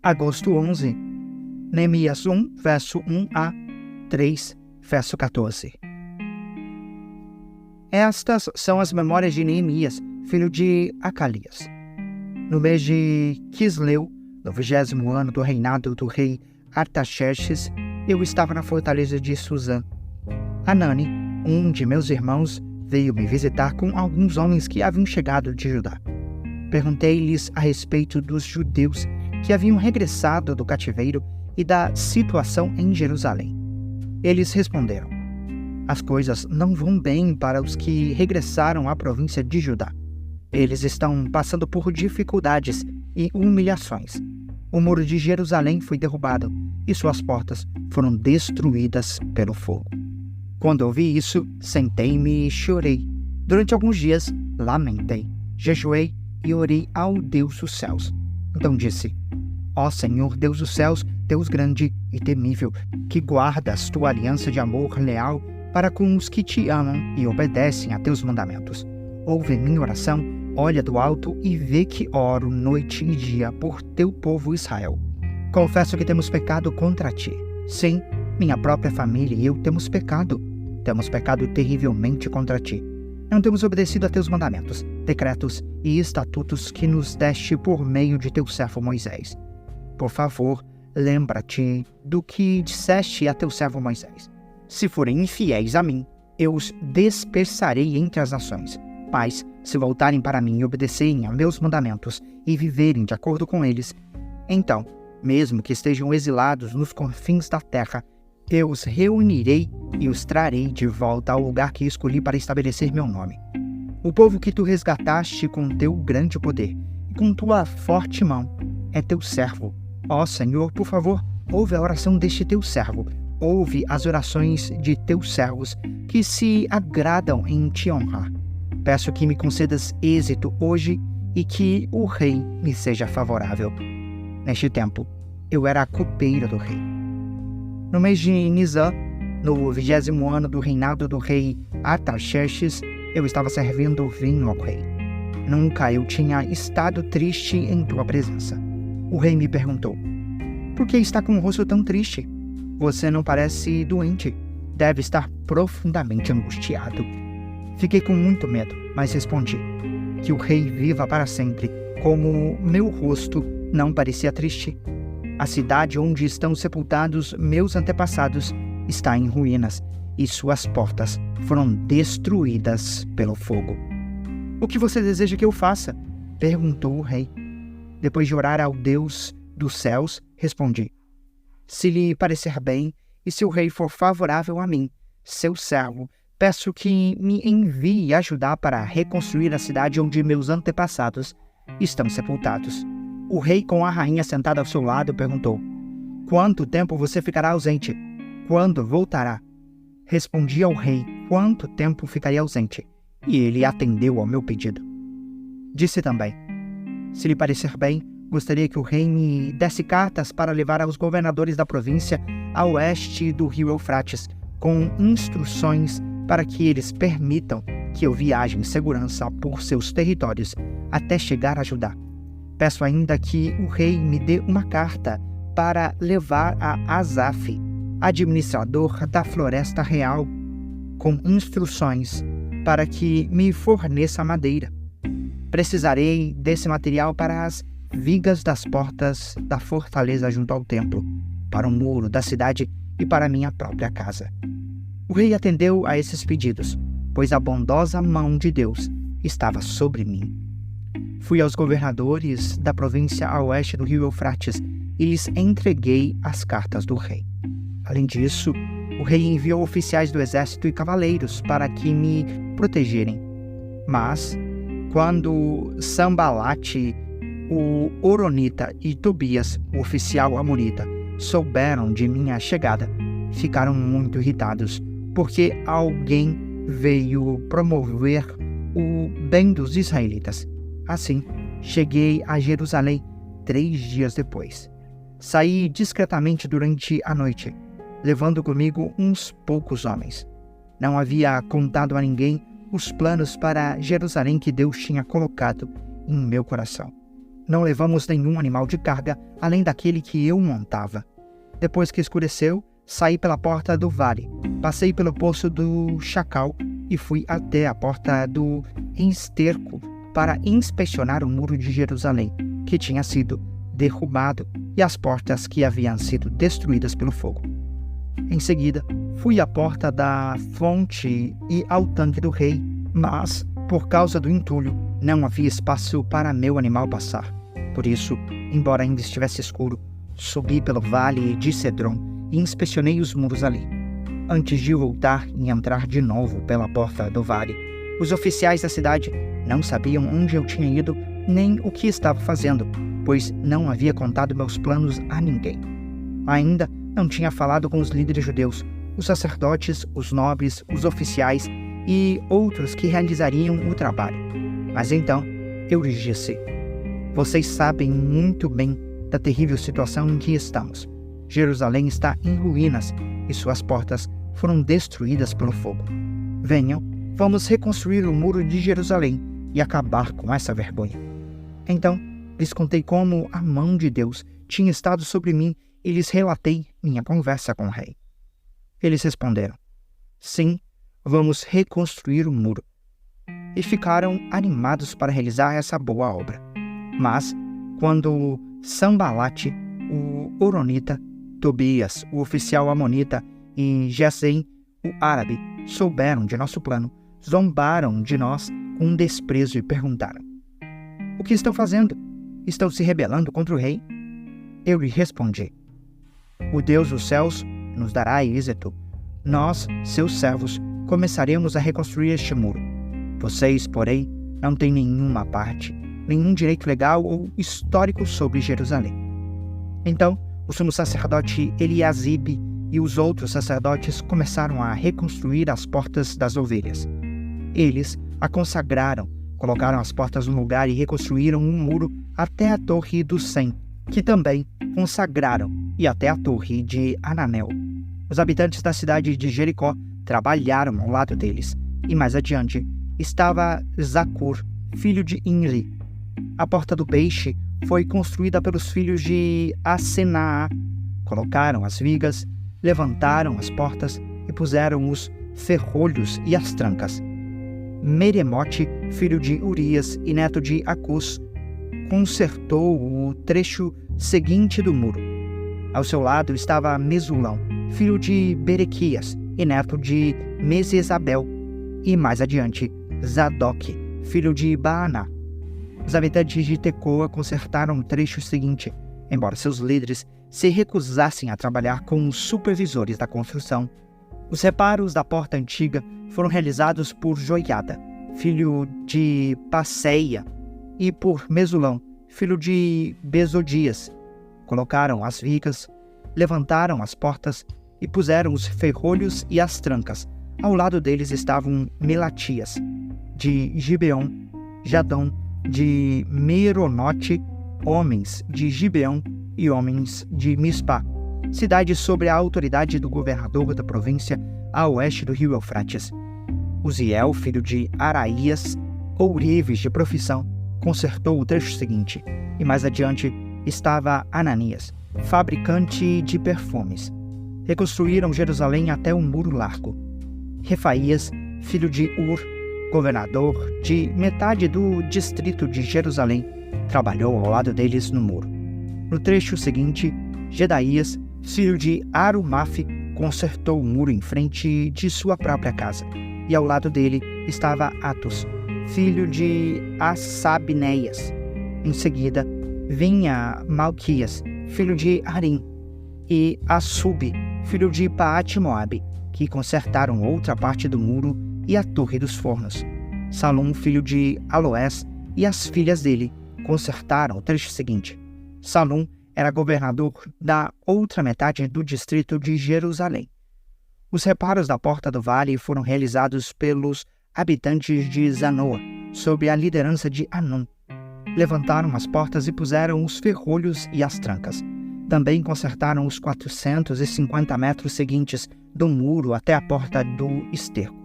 Agosto 11, Neemias 1, verso 1a, 3, verso 14. Estas são as memórias de Neemias, filho de Acalias. No mês de Quisleu, no 20º ano do reinado do rei Artaxerxes, eu estava na fortaleza de Suzã. Hanani, um de meus irmãos, veio me visitar com alguns homens que haviam chegado de Judá. Perguntei-lhes a respeito dos judeus que haviam regressado do cativeiro e da situação em Jerusalém. Eles responderam: as coisas não vão bem para os que regressaram à província de Judá. Eles estão passando por dificuldades e humilhações. O muro de Jerusalém foi derrubado e suas portas foram destruídas pelo fogo. Quando ouvi isso, sentei-me e chorei. Durante alguns dias, lamentei, jejuei e orei ao Deus dos céus. Então disse: ó Senhor, Deus dos céus, Deus grande e temível, que guardas tua aliança de amor leal para com os que te amam e obedecem a teus mandamentos. Ouve minha oração, olha do alto e vê que oro noite e dia por teu povo Israel. Confesso que temos pecado contra ti. Sim, minha própria família e eu temos pecado. Temos pecado terrivelmente contra ti. Não temos obedecido a teus mandamentos, decretos e estatutos que nos deste por meio de teu servo Moisés. Por favor, lembra-te do que disseste a teu servo Moisés. Se forem infiéis a mim, eu os dispersarei entre as nações. Mas, se voltarem para mim e obedecerem a meus mandamentos e viverem de acordo com eles, então, mesmo que estejam exilados nos confins da terra, eu os reunirei e os trarei de volta ao lugar que escolhi para estabelecer meu nome. O povo que tu resgataste com teu grande poder e com tua forte mão é teu servo. Ó Senhor, por favor, ouve a oração deste teu servo. Ouve as orações de teus servos que se agradam em te honrar. Peço que me concedas êxito hoje e que o rei me seja favorável. Neste tempo, eu era a copeira do rei. No mês de Nisan, no 20º ano do reinado do rei Artaxerxes, eu estava servindo vinho ao rei. Nunca eu tinha estado triste em tua presença. O rei me perguntou: por que está com o rosto tão triste? Você não parece doente. Deve estar profundamente angustiado. Fiquei com muito medo, mas respondi: que o rei viva para sempre, como meu rosto não parecia triste. A cidade onde estão sepultados meus antepassados está em ruínas, e suas portas foram destruídas pelo fogo. O que você deseja que eu faça? Perguntou o rei. Depois de orar ao Deus dos céus, respondi: se lhe parecer bem, e se o rei for favorável a mim, seu servo, peço que me envie ajudar para reconstruir a cidade onde meus antepassados estão sepultados. O rei, com a rainha sentada ao seu lado, perguntou: quanto tempo você ficará ausente? Quando voltará? Respondi ao rei quanto tempo ficaria ausente, e ele atendeu ao meu pedido. Disse também: se lhe parecer bem, gostaria que o rei me desse cartas para levar aos governadores da província a oeste do rio Eufrates, com instruções para que eles permitam que eu viaje em segurança por seus territórios até chegar a Judá. Peço ainda que o rei me dê uma carta para levar a Asaf, administrador da floresta real, com instruções para que me forneça madeira. Precisarei desse material para as vigas das portas da fortaleza junto ao templo, para o muro da cidade e para minha própria casa. O rei atendeu a esses pedidos, pois a bondosa mão de Deus estava sobre mim. Fui aos governadores da província a oeste do rio Eufrates e lhes entreguei as cartas do rei. Além disso, o rei enviou oficiais do exército e cavaleiros para que me protegerem. Mas, quando Sambalate, o Horonita, e Tobias, o oficial amonita, souberam de minha chegada, ficaram muito irritados, porque alguém veio promover o bem dos israelitas. Assim, cheguei a Jerusalém 3 dias depois. Saí discretamente durante a noite, levando comigo uns poucos homens. Não havia contado a ninguém os planos para Jerusalém que Deus tinha colocado em meu coração. Não levamos nenhum animal de carga, além daquele que eu montava. Depois que escureceu, saí pela porta do vale, passei pelo poço do Chacal e fui até a porta do Esterco para inspecionar o muro de Jerusalém, que tinha sido derrubado, e as portas que haviam sido destruídas pelo fogo. Em seguida, fui à porta da fonte e ao tanque do rei, mas, por causa do entulho, não havia espaço para meu animal passar. Por isso, embora ainda estivesse escuro, subi pelo vale de Cedron e inspecionei os muros ali. Antes de voltar e entrar de novo pela porta do vale, os oficiais da cidade não sabiam onde eu tinha ido nem o que estava fazendo, pois não havia contado meus planos a ninguém. Ainda não tinha falado com os líderes judeus, os sacerdotes, os nobres, os oficiais e outros que realizariam o trabalho. Mas então eu lhes disse: vocês sabem muito bem da terrível situação em que estamos. Jerusalém está em ruínas e suas portas foram destruídas pelo fogo. Venham, vamos reconstruir o muro de Jerusalém e acabar com essa vergonha. Então, lhes contei como a mão de Deus tinha estado sobre mim e lhes relatei minha conversa com o rei. Eles responderam: sim, vamos reconstruir o muro. E ficaram animados para realizar essa boa obra. Mas, quando Sambalate, o Horonita, Tobias, o oficial amonita, e Gesem, o árabe, souberam de nosso plano, zombaram de nós com desprezo e perguntaram: o que estão fazendo? Estão se rebelando contra o rei? Eu lhe respondi: o Deus dos céus nos dará êxito. Nós, seus servos, começaremos a reconstruir este muro. Vocês, porém, não têm nenhuma parte, nenhum direito legal ou histórico sobre Jerusalém. Então, o sumo sacerdote Eliasibe e os outros sacerdotes começaram a reconstruir as portas das ovelhas. Eles a consagraram, colocaram as portas no lugar e reconstruíram um muro até a torre do Sem, que também consagraram, e até a torre de Ananel. Os habitantes da cidade de Jericó trabalharam ao lado deles, e mais adiante estava Zacur, filho de Imri. A porta do peixe foi construída pelos filhos de Asenaá. Colocaram as vigas, levantaram as portas e puseram os ferrolhos e as trancas. Meremote, filho de Urias e neto de Acus, consertou o trecho seguinte do muro. Ao seu lado estava Mesulão, filho de Berequias e neto de Mesesabel, e mais adiante Zadok, filho de Baaná. Os habitantes de Tecoa consertaram o trecho seguinte, embora seus líderes se recusassem a trabalhar com os supervisores da construção. Os reparos da porta antiga foram realizados por Joiada, filho de Passeia, e por Mesulão, filho de Bezodias. Colocaram as vigas, levantaram as portas e puseram os ferrolhos e as trancas. Ao lado deles estavam Melatias, de Gibeon, Jadão, de Meronote, homens de Gibeon e homens de Mispá, cidade sob a autoridade do governador da província a oeste do rio Eufrates. Uziel, filho de Araías, ourives de profissão, consertou o trecho seguinte, e mais adiante estava Ananias, fabricante de perfumes. Reconstruíram Jerusalém até o muro largo. Refaías, filho de Ur, governador de metade do distrito de Jerusalém, trabalhou ao lado deles no muro. No trecho seguinte, Gedaías, filho de Arumaf, consertou o muro em frente de sua própria casa, e ao lado dele estava Atos, filho de Assabneias. Em seguida, vinha Malquias, filho de Harim, e Assub, filho de Paate-Moabe, que consertaram outra parte do muro e a torre dos fornos. Salum, filho de Aloés, e as filhas dele consertaram o trecho seguinte. Salum era governador da outra metade do distrito de Jerusalém. Os reparos da porta do vale foram realizados pelos habitantes de Zanoa, sob a liderança de Anum. Levantaram as portas e puseram os ferrolhos e as trancas. Também consertaram os 450 metros seguintes do muro até a porta do esterco.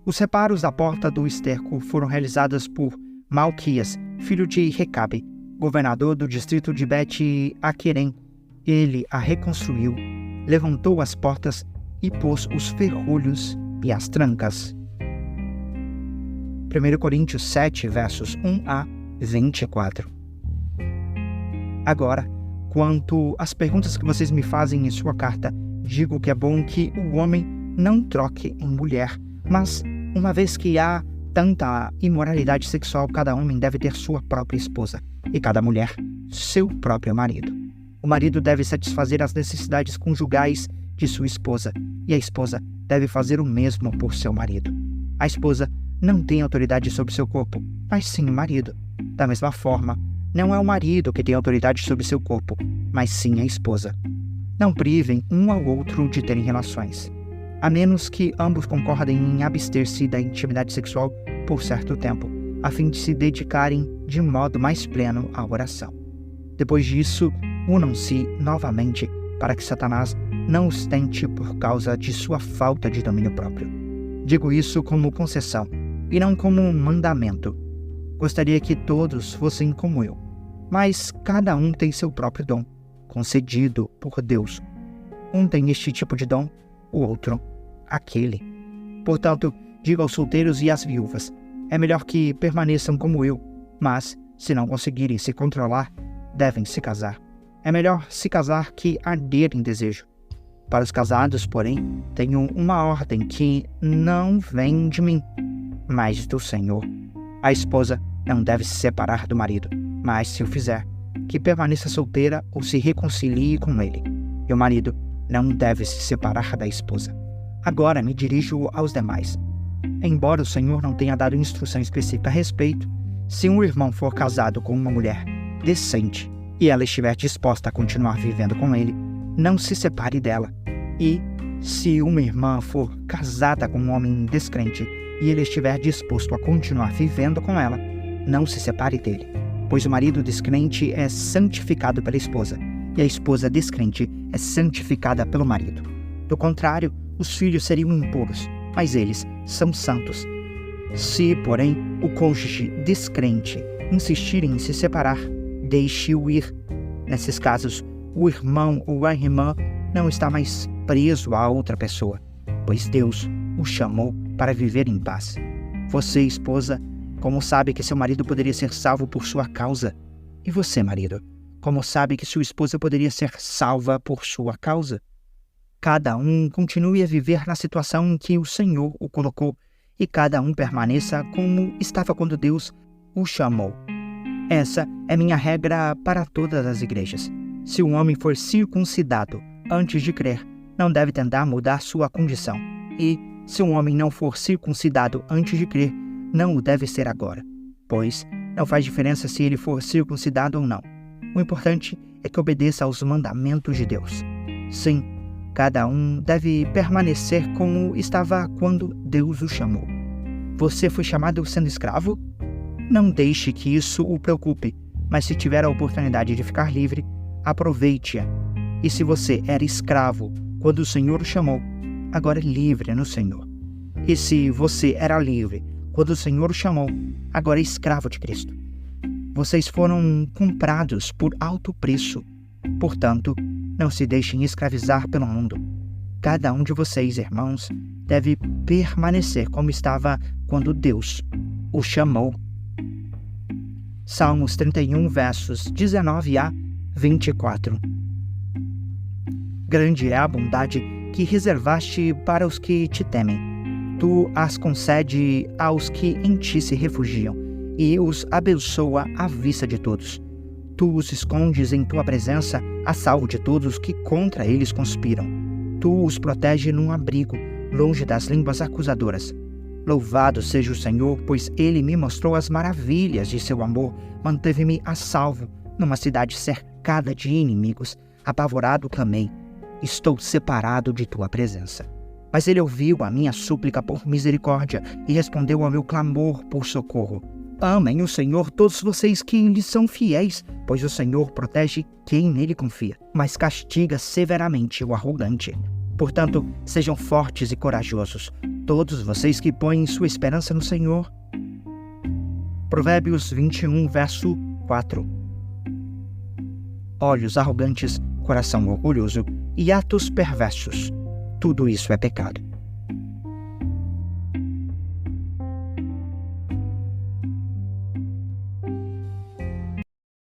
Os reparos da porta do esterco foram realizados por Malquias, filho de Recabe, governador do distrito de Bet-Aquerem. Ele a reconstruiu, levantou as portas e pôs os ferrolhos e as trancas. 1 Coríntios 7, versos 1 a 24. Agora, quanto às perguntas que vocês me fazem em sua carta, digo que é bom que o homem não troque em mulher, mas, uma vez que há tanta imoralidade sexual, cada homem deve ter sua própria esposa, e cada mulher seu próprio marido. O marido deve satisfazer as necessidades conjugais de sua esposa, e a esposa deve fazer o mesmo por seu marido. A esposa não tem autoridade sobre seu corpo, mas sim o marido. Da mesma forma, não é o marido que tem autoridade sobre seu corpo, mas sim a esposa. Não privem um ao outro de terem relações, a menos que ambos concordem em abster-se da intimidade sexual por certo tempo, a fim de se dedicarem de modo mais pleno à oração. Depois disso, unam-se novamente para que Satanás não os tente por causa de sua falta de domínio próprio. Digo isso como concessão e não como um mandamento. Gostaria que todos fossem como eu, mas cada um tem seu próprio dom, concedido por Deus. Um tem este tipo de dom, o outro aquele. Portanto, digo aos solteiros e às viúvas, é melhor que permaneçam como eu, mas, se não conseguirem se controlar, devem se casar. É melhor se casar que arder em desejo. Para os casados, porém, tenho uma ordem que não vem de mim, mas do Senhor. A esposa não deve se separar do marido, mas, se o fizer, que permaneça solteira ou se reconcilie com ele. E o marido não deve se separar da esposa. Agora me dirijo aos demais. Embora o Senhor não tenha dado instrução específica a respeito, se um irmão for casado com uma mulher decente e ela estiver disposta a continuar vivendo com ele, não se separe dela. E, se uma irmã for casada com um homem descrente e ele estiver disposto a continuar vivendo com ela, não se separe dele, pois o marido descrente é santificado pela esposa, e a esposa descrente é santificada pelo marido. Do contrário, os filhos seriam impuros, mas eles são santos. Se, porém, o cônjuge descrente insistir em se separar, deixe-o ir. Nesses casos, o irmão ou a irmã não está mais preso a outra pessoa, pois Deus o chamou para viver em paz. Você, esposa, como sabe que seu marido poderia ser salvo por sua causa? E você, marido, como sabe que sua esposa poderia ser salva por sua causa? Cada um continue a viver na situação em que o Senhor o colocou, e cada um permaneça como estava quando Deus o chamou. Essa é minha regra para todas as igrejas. Se um homem for circuncidado antes de crer, não deve tentar mudar sua condição. E, se um homem não for circuncidado antes de crer, não o deve ser agora, pois não faz diferença se ele for circuncidado ou não. O importante é que obedeça aos mandamentos de Deus. Sim, cada um deve permanecer como estava quando Deus o chamou. Você foi chamado sendo escravo? Não deixe que isso o preocupe, mas se tiver a oportunidade de ficar livre, aproveite-a. E se você era escravo quando o Senhor o chamou, agora é livre no Senhor. E se você era livre quando o Senhor o chamou, agora é escravo de Cristo. Vocês foram comprados por alto preço. Portanto, não se deixem escravizar pelo mundo. Cada um de vocês, irmãos, deve permanecer como estava quando Deus o chamou. Salmos 31, versos 19 a 24. Grande é a bondade que reservaste para os que te temem. Tu as concede aos que em ti se refugiam, e os abençoa à vista de todos. Tu os escondes em tua presença, a salvo de todos que contra eles conspiram. Tu os protege num abrigo, longe das línguas acusadoras. Louvado seja o Senhor, pois Ele me mostrou as maravilhas de seu amor, manteve-me a salvo, numa cidade cercada de inimigos. Apavorado clamei, estou separado de tua presença. Mas Ele ouviu a minha súplica por misericórdia e respondeu ao meu clamor por socorro. Amem o Senhor todos vocês que lhe são fiéis, pois o Senhor protege quem nele confia, mas castiga severamente o arrogante. Portanto, sejam fortes e corajosos, todos vocês que põem sua esperança no Senhor. Provérbios 21, verso 4. olhos arrogantes, coração orgulhoso e atos perversos. Tudo isso é pecado.